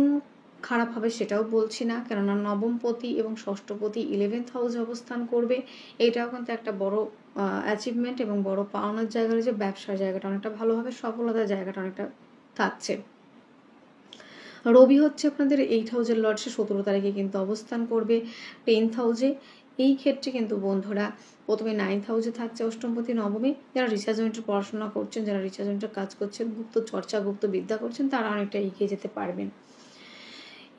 খারাপ হবে সেটাও বলছি না, কেননা নবমপতি এবং ষষ্ঠপতি 11th হাউসে অবস্থান করবে। এটাও কিন্তু একটা বড় অ্যাচিভমেন্ট এবং বড় পাওনার জায়গা রয়েছে, ব্যবসার জায়গাটা অনেকটা ভালো হবে, সফলতার জায়গাটা অনেকটা থাকছে। রবি হচ্ছে আপনাদের 8 হাউসের লর্ড, সে 17 তারিখে কিন্তু অবস্থান করবে 10th হাউসে। এই ক্ষেত্রে কিন্তু বন্ধুরা প্রথমে 9th হাউসে থাকছে অষ্টমপতি নবমী, যারা রিসার্চ জয়েন্টের পড়াশোনা করছেন, যারা রিসার্চ জয়েন্টের কাজ করছেন, গুপ্ত চর্চা গুপ্ত বিদ্যা করছেন, তারা অনেকটা এগিয়ে যেতে পারবেন।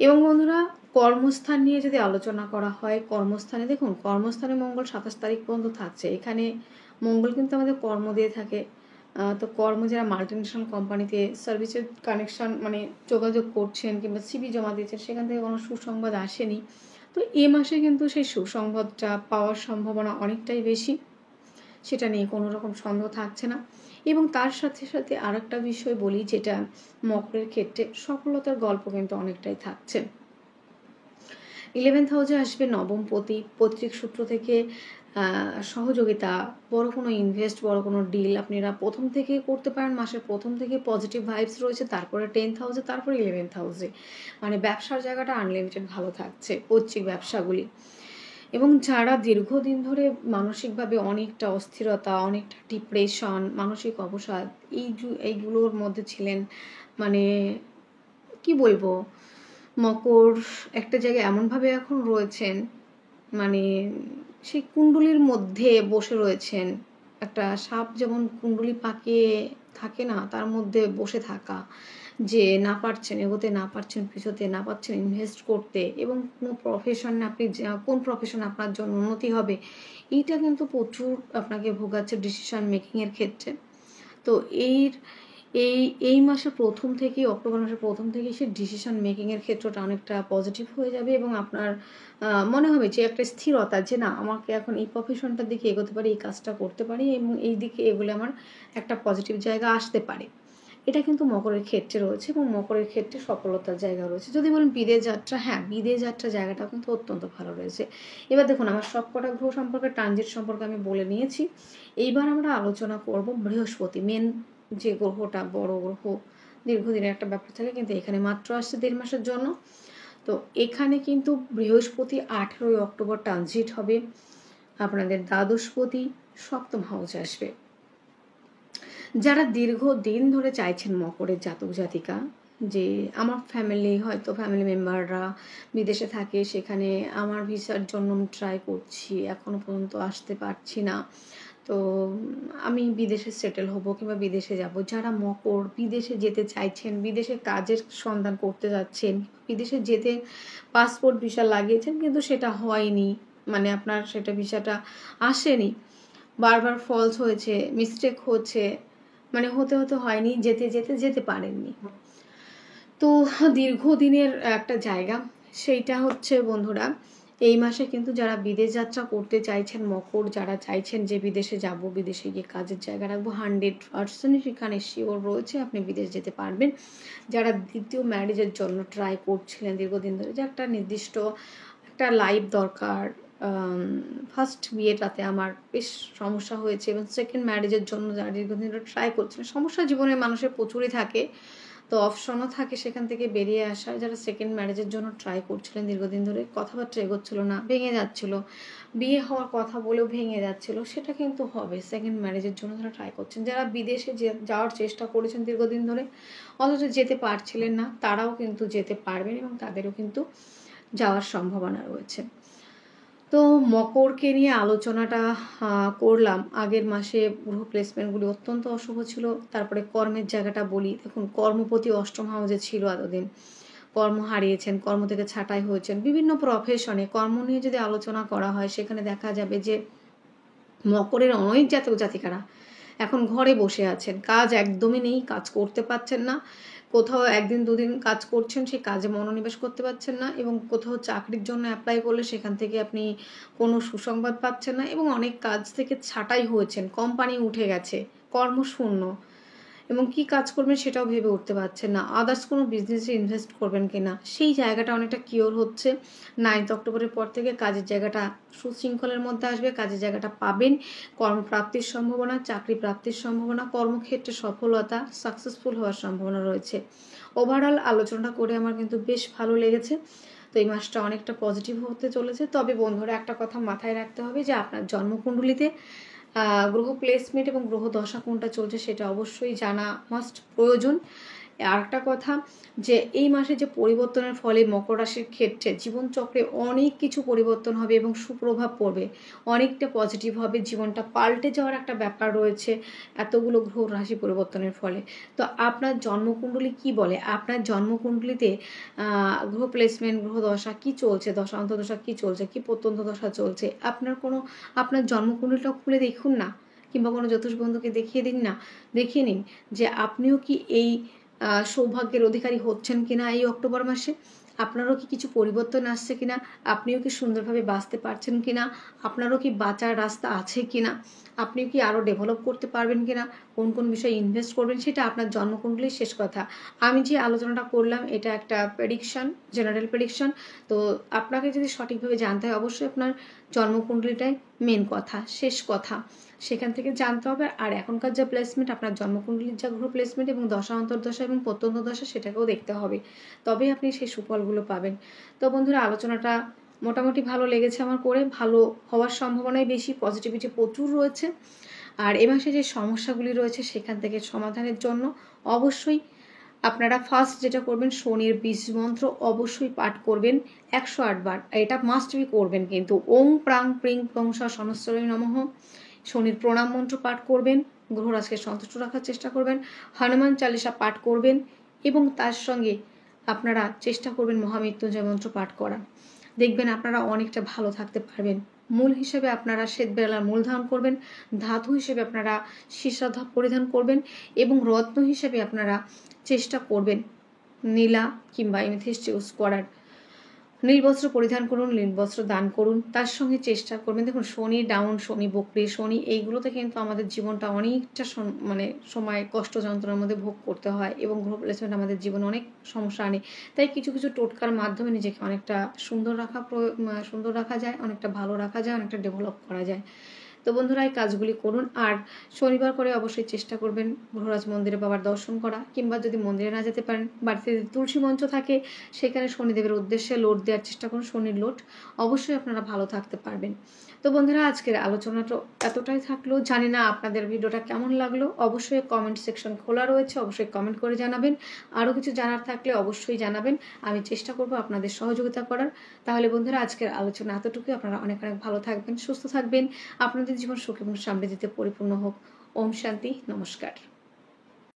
এবং বন্ধুরা কর্মস্থান নিয়ে যদি আলোচনা করা হয়, কর্মস্থানে দেখুন কর্মস্থানে মঙ্গল 27 তারিখ পর্যন্ত থাকছে। এখানে মঙ্গল কিন্তু আমাদের কর্ম দিয়ে থাকে। তো কর্ম, যারা মাল্টিনেশনাল কোম্পানিতে সার্ভিসের কানেকশন মানে যোগাযোগ করছেন কিংবা সিভি জমা দিয়েছেন, সেখান থেকে কোনো সুসংবাদ আসেনি, তো এ মাসে কিন্তু সেই সুসংবাদটা পাওয়ার সম্ভাবনা অনেকটাই বেশি, সেটা নিয়ে কোনো রকম সন্দেহ থাকছে না। এবং তার সাথে সাথে আর একটা বিষয় বলি, যেটা মকরের ক্ষেত্রে সফলতার গল্প কিন্তু অনেকটাই থাকছে। 11th হাউসে আসবে নবমপতি, পৈতৃক সূত্র থেকে সহযোগিতা, বড় কোনো ইনভেস্ট, বড় কোনো ডিল আপনারা প্রথম থেকে করতে পারেন, মাসের প্রথম থেকে পজিটিভ ভাইবস রয়েছে, তারপরে 10th হাউসে, তারপরে 11th হাউসে, মানে ব্যবসার জায়গাটা আনলিমিটেড ভালো থাকছে, পৈতৃক ব্যবসাগুলি। এবং যারা দীর্ঘদিন ধরে মানসিকভাবে অনেকটা অস্থিরতা, অনেকটা ডিপ্রেশন, মানসিক অবসাদ এইগুলোর মধ্যে ছিলেন, মানে কি বলবো, মকর একটা জায়গায় এমনভাবে এখন রয়েছেন, মানে সেই কুণ্ডলির মধ্যে বসে রয়েছেন, একটা সাপ যেমন কুণ্ডলি পাকিয়ে থাকে না, তার মধ্যে বসে থাকা, যে না পারছেন এগোতে, না পারছেন পিছোতে, না পারছেন ইনভেস্ট করতে, এবং কোনো প্রফেশনে আপনি কোন প্রফেশন আপনার জন্য উন্নতি হবে, এইটা কিন্তু প্রচুর আপনাকে ভোগাচ্ছে ডিসিশন মেকিংয়ের ক্ষেত্রে। তো এই মাসের প্রথম থেকেই, অক্টোবর মাসের প্রথম থেকেই সে ডিসিশন মেকিংয়ের ক্ষেত্রটা অনেকটা পজিটিভ হয়ে যাবে, এবং আপনার মনে হবে যে একটা স্থিরতা, যে না আমাকে এখন এই প্রফেশনটার দিকে এগোতে পারি, এই কাজটা করতে পারি, এবং এই দিকে এগুলো আমার একটা পজিটিভ জায়গা আসতে পারে। এটা কিন্তু মকরের ক্ষেত্রে রয়েছে, এবং মকরের ক্ষেত্রে সফলতার জায়গা রয়েছে। যদি বলেন বিদেশ যাত্রা, হ্যাঁ বিদেশ যাত্রা জায়গাটা কিন্তু অত্যন্ত ভালো রয়েছে। এবার দেখুন আমার সবকটা গ্রহ সম্পর্কে, ট্রানজিট সম্পর্কে আমি বলে নিয়েছি। এইবার আমরা আলোচনা করব বৃহস্পতি, মেন যে গ্রহটা, বড় গ্রহ, দীর্ঘদিনের একটা ব্যাপার থাকে, কিন্তু এখানে মাত্র আসছে 1.5 মাসের জন্য। তো এখানে কিন্তু বৃহস্পতি 18 অক্টোবর ট্রানজিট হবে, আপনাদের দ্বাদশপতি সপ্তম হাউসে আসবে। যারা দীর্ঘদিন ধরে চাইছেন মকরের জাতক জাতিকা, যে আমার ফ্যামিলি হয়তো ফ্যামিলি মেম্বাররা বিদেশে থাকে, সেখানে আমার ভিসার জন্য আমি ট্রাই করছি, এখনও পর্যন্ত আসতে পারছি না। তো আমি বিদেশে সেটেল হব কিংবা বিদেশে যাব। যারা মকর বিদেশে যেতে চাইছেন, বিদেশে কাজের সন্ধান করতে যাচ্ছেন, বিদেশে যেতে পাসপোর্ট ভিসা লাগিয়েছেন কিন্তু সেটা হয়নি, মানে আপনার সেটা ভিসাটা আসেনি, বারবার ফলস হয়েছে, মিস্টেক হচ্ছে, মানে হতে হতে হয়নি, যেতে যেতে যেতে পারেননি। তো দীর্ঘদিনের একটা জায়গা, সেইটা হচ্ছে বন্ধুরা এই মাসে কিন্তু যারা বিদেশ যাত্রা করতে চাইছেন, মকর যারা চাইছেন যে বিদেশে যাব, বিদেশে গিয়ে কাজের জায়গা রাখবো, 100% সেখানে শিওর রয়েছে আপনি বিদেশ যেতে পারবেন। যারা দ্বিতীয় ম্যারেজের জন্য ট্রাই করছিলেন দীর্ঘদিন ধরে, যে একটা নির্দিষ্ট একটা লাইফ দরকার, ফার্স্ট বিয়েটাতে আমার বেশ সমস্যা হয়েছে, এবং সেকেন্ড ম্যারেজের জন্য যারা দীর্ঘদিন ধরে ট্রাই করছিলেন, সমস্যা জীবনে মানুষের প্রচুরই থাকে, তো অপশনও থাকে সেখান থেকে বেরিয়ে আসা। যারা সেকেন্ড ম্যারেজের জন্য ট্রাই করছিলেন দীর্ঘদিন ধরে, কথাবার্তা এগোচ্ছিল না, ভেঙে যাচ্ছিল, বিয়ে হওয়ার কথা বলেও ভেঙে যাচ্ছিল, সেটা কিন্তু হবে। সেকেন্ড ম্যারেজের জন্য যারা ট্রাই করছেন, যারা বিদেশে যাওয়ার চেষ্টা করেছেন দীর্ঘদিন ধরে অথচ যেতে পারছিলেন না, তারাও কিন্তু যেতে পারবেন এবং তাদেরও কিন্তু যাওয়ার সম্ভাবনা রয়েছে। তো মকরকে নিয়ে আলোচনাটা করলাম। আগের মাসে গ্রহ প্লেসমেন্টগুলি অত্যন্ত অশুভ ছিল। তারপরে কর্মের জায়গাটা বলি, দেখুন কর্মপতি অষ্টম হাউসে ছিল এতদিন, কর্ম হারিয়েছেন, কর্ম থেকে ছাঁটাই হয়েছেন, বিভিন্ন প্রফেশনে কর্ম নিয়ে যদি আলোচনা করা হয় সেখানে দেখা যাবে যে মকরের অনেক জাতক জাতিকারা এখন ঘরে বসে আছেন, কাজ একদমই নেই, কাজ করতে পারছেন না, কোথাও একদিন দুদিন কাজ করছেন, সেই কাজে মনোনিবেশ করতে পারছেন না, এবং কোথাও চাকরির জন্য অ্যাপ্লাই করলে সেখান থেকে আপনি কোনো সুসংবাদ পাচ্ছেন না, এবং অনেক কাজ থেকে ছাঁটাই হয়েছেন, কোম্পানি উঠে গেছে, কর্মশূন্য, এবং কি কাজ করবেন সেটাও ভেবে উঠতে পারছেন না, আদার্স কোনো বিজনেসে ইনভেস্ট করবেন কিনা সেই জায়গাটা অনেকটা কিওর হচ্ছে। 9 অক্টোবরের পর থেকে কাজের জায়গাটা সুশৃঙ্খলের মধ্যে আসবে, কাজের জায়গাটা পাবেন, কর্মপ্রাপ্তির সম্ভাবনা, চাকরি প্রাপ্তির সম্ভাবনা, কর্মক্ষেত্রে সফলতা, সাকসেসফুল হওয়ার সম্ভাবনা রয়েছে। ওভারঅল আলোচনাটা করে আমার কিন্তু বেশ ভালো লেগেছে। তো এই মাসটা অনেকটা পজিটিভ হতে চলেছে। তবে বন্ধুরা একটা কথা মাথায় রাখতে হবে যে আপনার জন্মকুণ্ডলিতে গ্রহ প্লেসমেন্ট এবং গ্রহ দশা কোনটা চলছে সেটা অবশ্যই জানা মাস্ট প্রয়োজন। আর একটা কথা, যে এই মাসে যে পরিবর্তনের ফলে মকর রাশির ক্ষেত্রে জীবনচক্রে অনেক কিছু পরিবর্তন হবে এবং সুপ্রভাব পড়বে, অনেকটা পজিটিভ হবে, জীবনটা পাল্টে যাওয়ার একটা ব্যাপার রয়েছে এতগুলো গ্রহ রাশি পরিবর্তনের ফলে। তো আপনার জন্মকুণ্ডলী কি বলে, আপনার জন্মকুণ্ডলিতে গ্রহ প্লেসমেন্ট, গ্রহ দশা কি চলছে, দশা অন্তর্দশা কি চলছে, কি প্রত্যন্ত দশা চলছে, আপনার জন্মকুণ্ডলীটা খুলে দেখুন না, কিংবা কোনো জ্যোতিষ বন্ধুকে দেখিয়ে দিন না, দেখিয়ে নিন যে আপনিও কি এই সৌভাগ্যের অধিকারী হচ্ছেন কিনা এই অক্টোবর মাসে, আপনারও কি কিছু পরিবর্তন আসছে কিনা, আপনিও কি সুন্দরভাবে বাঁচতে পারছেন কিনা, আপনারও কি বাঁচার রাস্তা আছে কিনা, আপনিও কি আরও ডেভেলপ করতে পারবেন কিনা, কোন কোন বিষয়ে ইনভেস্ট করবেন, সেটা আপনার জন্মকুণ্ডলীর শেষ কথা। আমি যে আলোচনাটা করলাম এটা একটা প্রেডিকশন, জেনারেল প্রেডিকশন। তো আপনাকে যদি সঠিকভাবে জানতে হয় অবশ্যই আপনার জন্মকুণ্ডলীটাই মেন কথা, শেষ কথা, সেখান থেকে জানতে হবে। আর এখনকার যা প্লেসমেন্ট, আপনার জন্মকুণ্ডলীর যা গ্রহ প্লেসমেন্ট এবং দশা অন্তর্দশা এবং প্রত্যন্ত দশা, সেটাকেও দেখতে হবে, তবেই আপনি সেই সুফলগুলো পাবেন। তো বন্ধুরা আলোচনাটা মোটামুটি ভালো লেগেছে আমার করে, ভালো হওয়ার সম্ভাবনাই বেশি, পজিটিভিটি প্রচুর রয়েছে। আর এ মাসে যে সমস্যাগুলি রয়েছে সেখান থেকে সমাধানের জন্য অবশ্যই আপনারা ফার্স্ট যেটা করবেন, শনির বীজ মন্ত্র অবশ্যই পাঠ করবেন 108 বার, এটা মাস্ট বি করবেন কিন্তু। ওং প্রাং প্রিং প্রংসা সনস্বরী নমঃ, শনির প্রণাম মন্ত্র পাঠ করবেন, গ্রহরাজকে সন্তুষ্ট রাখার চেষ্টা করবেন, হনুমান চালিসা পাঠ করবেন, এবং তার সঙ্গে আপনারা চেষ্টা করবেন মহামৃত্যুঞ্জয় মন্ত্র পাঠ করা। দেখবেন আপনারা অনেকটা ভালো থাকতে পারবেন। মূল হিসেবে আপনারা শ্বেতবেলার মূল ধারণ করবেন, ধাতু হিসেবে আপনারা শীর্ষাধ পরিধান করবেন, এবং রত্ন হিসেবে আপনারা চেষ্টা করবেন নীলা কিংবা এমেথিস্ট ইউজ করার। নীল বস্ত্র পরিধান করুন, নীল বস্ত্র দান করুন, তার সঙ্গে চেষ্টা করবেন, দেখুন শনি ডাউন, শনি বকরি, শনি এইগুলোতে কিন্তু আমাদের জীবনটা অনেকটা মানে সময় কষ্ট যন্ত্রণার মধ্যে ভোগ করতে হয়, এবং গ্রহ প্লেসমেন্ট আমাদের জীবনে অনেক সমস্যা আনে। তাই কিছু কিছু টোটকার মাধ্যমে নিজেকে অনেকটা সুন্দর রাখা যায়, অনেকটা ভালো রাখা যায়, অনেকটা ডেভেলপ করা যায়। তো বন্ধুরা এই কাজগুলি করুন। আর শনিবার করে অবশ্যই চেষ্টা করবেন গ্রহরাজ মন্দিরে বাবার দর্শন করা, কিংবা যদি মন্দিরে না যেতে পারেন বাড়িতে যদি তুলসী মঞ্চ থাকে সেখানে শনিদেবের উদ্দেশ্যে লোট দেওয়ার চেষ্টা করুন, শনির লোট, অবশ্যই আপনারা ভালো থাকতে পারবেন। তো বন্ধুরা, আজকের আলোচনাটা এতটাই থাকলো। জানি না আপনাদের ভিডিওটা কেমন লাগলো। অবশ্যই কমেন্ট সেকশন খোলা রয়েছে, অবশ্যই কমেন্ট করে জানাবেন। আরও কিছু জানার থাকলে অবশ্যই জানাবেন, আমি চেষ্টা করব আপনাদের সহযোগিতা করার। তাহলে বন্ধুরা, আজকের আলোচনা এতটুকুই। আপনারা অনেক অনেক ভালো থাকবেন, সুস্থ থাকবেন, আপনাদের জীবন সুখ এবং সমৃদ্ধিতে পরিপূর্ণ হোক। ওম শান্তি, নমস্কার।